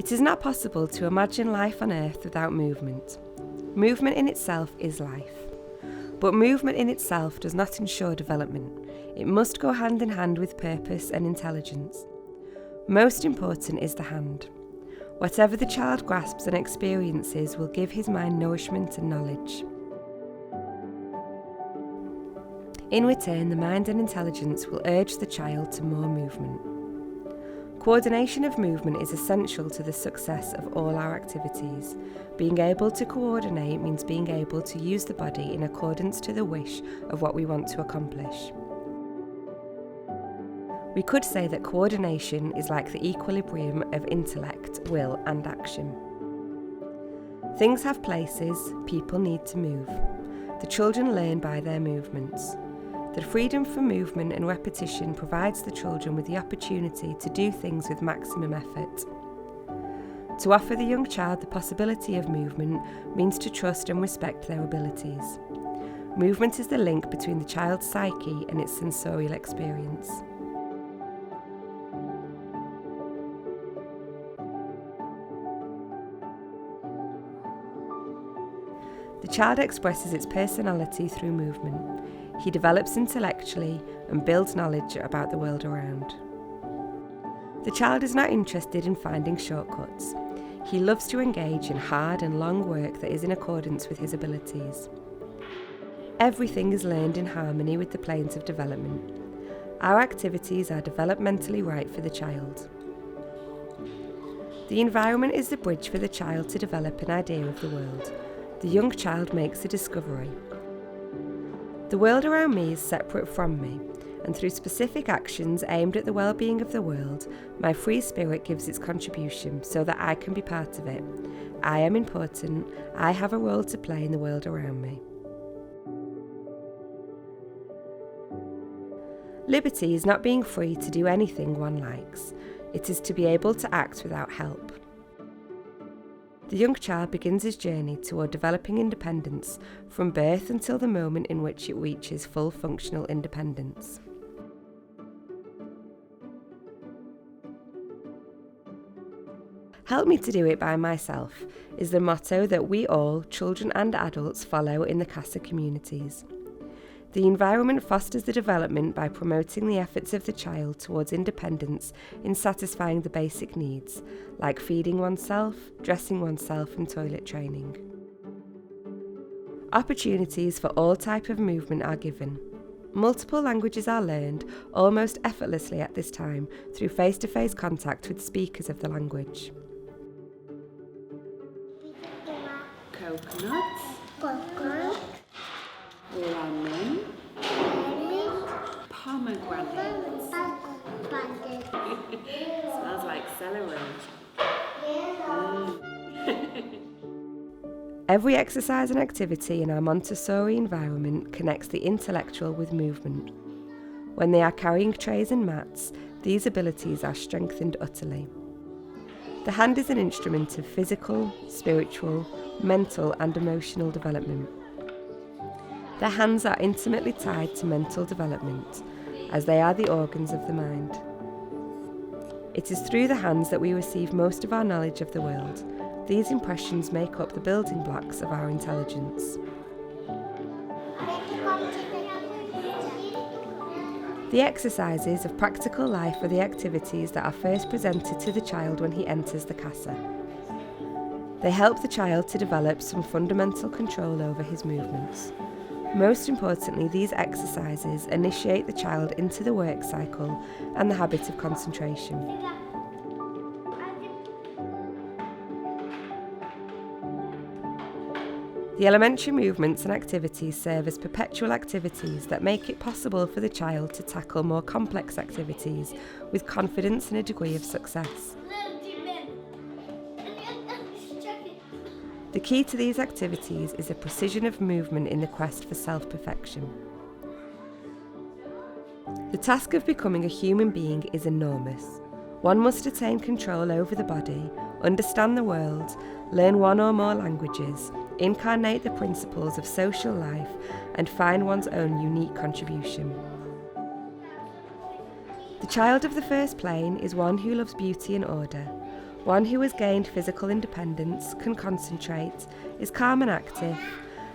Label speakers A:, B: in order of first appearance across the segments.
A: It is not possible to imagine life on Earth without movement. Movement in itself is life. But movement in itself does not ensure development. It must go hand in hand with purpose and intelligence. Most important is the hand. Whatever the child grasps and experiences will give his mind nourishment and knowledge. In return, the mind and intelligence will urge the child to more movement. Coordination of movement is essential to the success of all our activities. Being able to coordinate means being able to use the body in accordance to the wish of what we want to accomplish. We could say that coordination is like the equilibrium of intellect, will, and action. Things have places, people need to move. The children learn by their movements. The freedom from movement and repetition provides the children with the opportunity to do things with maximum effort. To offer the young child the possibility of movement means to trust and respect their abilities. Movement is the link between the child's psyche and its sensorial experience. The child expresses its personality through movement. He develops intellectually and builds knowledge about the world around. The child is not interested in finding shortcuts. He loves to engage in hard and long work that is in accordance with his abilities. Everything is learned in harmony with the planes of development. Our activities are developmentally right for the child. The environment is the bridge for the child to develop an idea of the world. The young child makes a discovery. The world around me is separate from me, and through specific actions aimed at the well-being of the world, my free spirit gives its contribution so that I can be part of it. I am important. I have a role to play in the world around me. Liberty is not being free to do anything one likes. It is to be able to act without help. The young child begins his journey toward developing independence from birth until the moment in which it reaches full functional independence. Help me to do it by myself is the motto that we all, children and adults, follow in the CASA communities. The environment fosters the development by promoting the efforts of the child towards independence in satisfying the basic needs, like feeding oneself, dressing oneself, and toilet training. Opportunities for all types of movement are given. Multiple languages are learned almost effortlessly at this time through face-to-face contact with speakers of the language.
B: Coconut, lemon, pomegranate. Smells like celery.
A: Every exercise and activity in our Montessori environment connects the intellectual with movement. When they are carrying trays and mats, these abilities are strengthened utterly. The hand is an instrument of physical, spiritual, mental and emotional development. The hands are intimately tied to mental development, as they are the organs of the mind. It is through the hands that we receive most of our knowledge of the world. These impressions make up the building blocks of our intelligence. The exercises of practical life are the activities that are first presented to the child when he enters the CASA. They help the child to develop some fundamental control over his movements. Most importantly, these exercises initiate the child into the work cycle and the habit of concentration. The elementary movements and activities serve as perpetual activities that make it possible for the child to tackle more complex activities with confidence and a degree of success. The key to these activities is a precision of movement in the quest for self-perfection. The task of becoming a human being is enormous. One must attain control over the body, understand the world, learn one or more languages, incarnate the principles of social life, and find one's own unique contribution. The child of the first plane is one who loves beauty and order, One who has gained physical independence, can concentrate, is calm and active,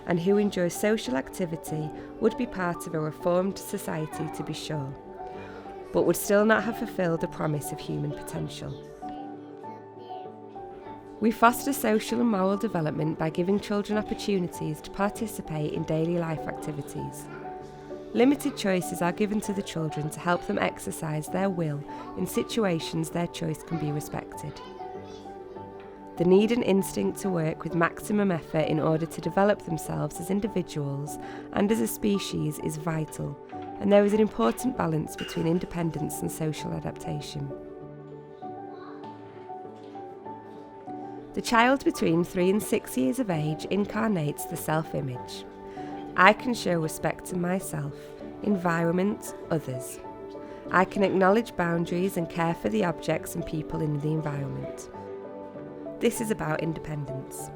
A: and who enjoys social activity would be part of a reformed society to be sure, but would still not have fulfilled the promise of human potential. We foster social and moral development by giving children opportunities to participate in daily life activities. Limited choices are given to the children to help them exercise their will in situations their choice can be respected. The need and instinct to work with maximum effort in order to develop themselves as individuals and as a species is vital, and there is an important balance between independence and social adaptation. The child between 3 and 6 years of age incarnates the self-image. I can show respect to myself, environment, others. I can acknowledge boundaries and care for the objects and people in the environment. This is about independence.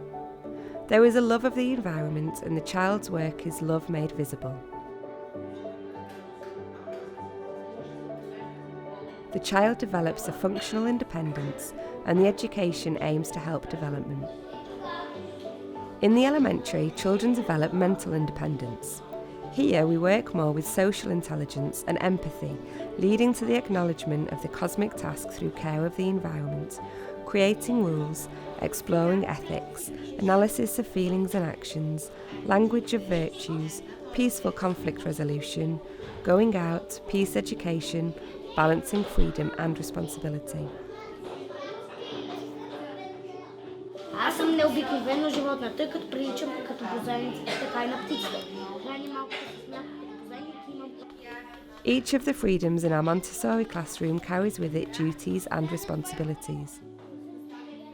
A: There is a love of the environment, and the child's work is love made visible. The child develops a functional independence, and the education aims to help development. In the elementary, children develop mental independence. Here we work more with social intelligence and empathy, leading to the acknowledgement of the cosmic task through care of the environment, creating rules, exploring ethics, analysis of feelings and actions, language of virtues, peaceful conflict resolution, going out, peace education, balancing freedom and responsibility.
C: Аз съм необикновено животна, тъй като приличам като бозайниците, така и на птиците. Храни малко с някакви бозайники имам.
A: Each of the freedoms in our Montessori classroom carries with it duties and responsibilities.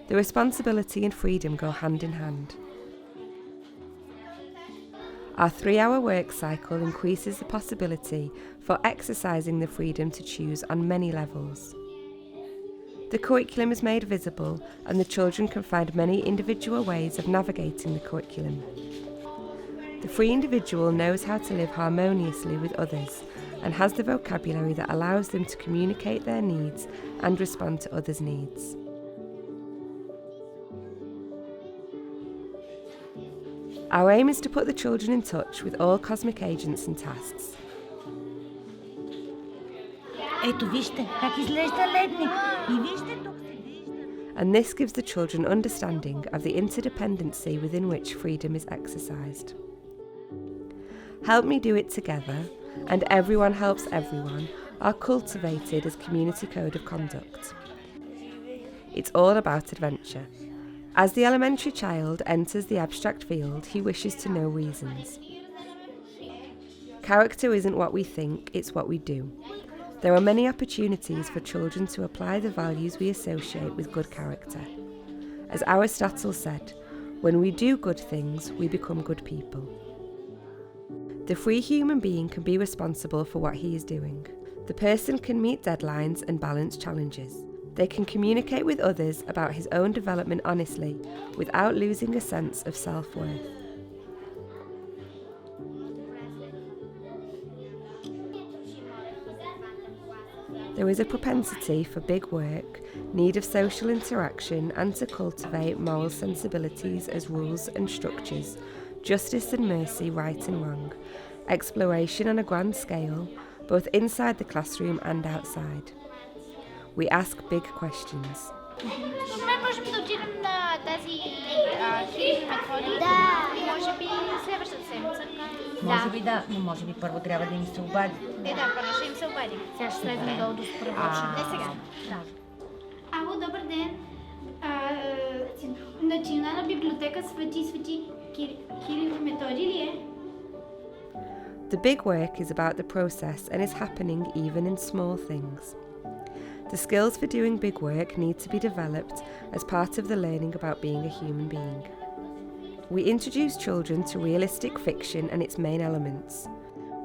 A: The responsibility and freedom go hand in hand. Our 3-hour work cycle increases the possibility for exercising the freedom to choose on many levels. The curriculum is made visible, and the children can find many individual ways of navigating the curriculum. The free individual knows how to live harmoniously with others and has the vocabulary that allows them to communicate their needs and respond to others' needs. Our aim is to put the children in touch with all cosmic agents and tasks.
C: Ето вижте, как изглежда ледник. И вижте тук се вижда.
A: And this gives the children understanding of the interdependency within which freedom is exercised. Help me do it together, and everyone helps everyone are cultivated as community code of conduct. It's all about adventure. As the elementary child enters the abstract field, he wishes to know reasons. Character isn't what we think, it's what we do. There are many opportunities for children to apply the values we associate with good character. As Aristotle said, when we do good things, we become good people. The free human being can be responsible for what he is doing. The person can meet deadlines and balance challenges. They can communicate with others about his own development honestly, without losing a sense of self-worth. There is a propensity for big work, need of social interaction, and to cultivate moral sensibilities as rules and structures, justice and mercy, right and wrong, exploration on a grand scale, both inside the classroom and outside. We ask big questions.
D: Добре, можем да отидем на тази хилинг методи. Може би следващата седмица.
C: Може би да, но може би първо трябва да им се обади.
D: Да, първо ще им се обадим.
C: Сега ще слезем долу до справоча.
D: Не сега.
C: Да.
D: Ало, добър ден. Национална библиотека Свети Кирил Методи ли е?
A: The big work is about the process and is happening even in small things. The skills for doing big work need to be developed as part of the learning about being a human being. We introduce children to realistic fiction and its main elements.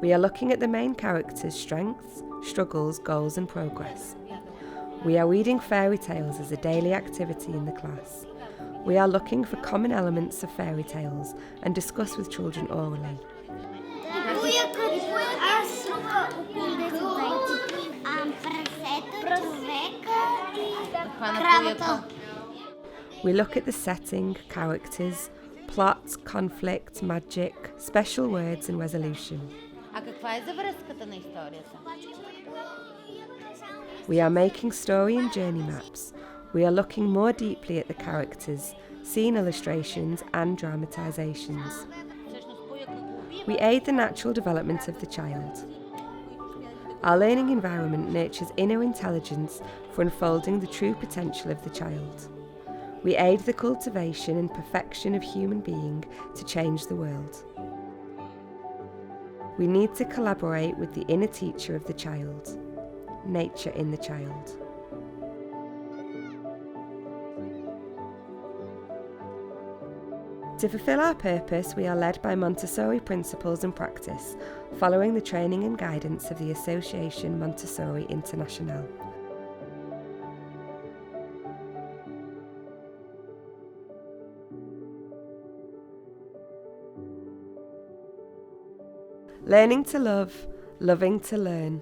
A: We are looking at the main characters' strengths, struggles, goals and progress. We are reading fairy tales as a daily activity in the class. We are looking for common elements of fairy tales and discuss with children orally.
E: Аз около 10 прасета, човека и кравата.
A: We look at the setting, characters, plot, conflict, magic, special words and resolution.
F: А каква е завръзката на историята?
A: We are making story and journey maps. We are looking more deeply at the characters, scene illustrations and dramatizations. We aid the natural development of the child. Our learning environment nurtures inner intelligence for unfolding the true potential of the child. We aid the cultivation and perfection of human being to change the world. We need to collaborate with the inner teacher of the child, nature in the child. To fulfill our purpose, we are led by Montessori principles and practice, following the training and guidance of the Association Montessori International. Learning to love, loving to learn.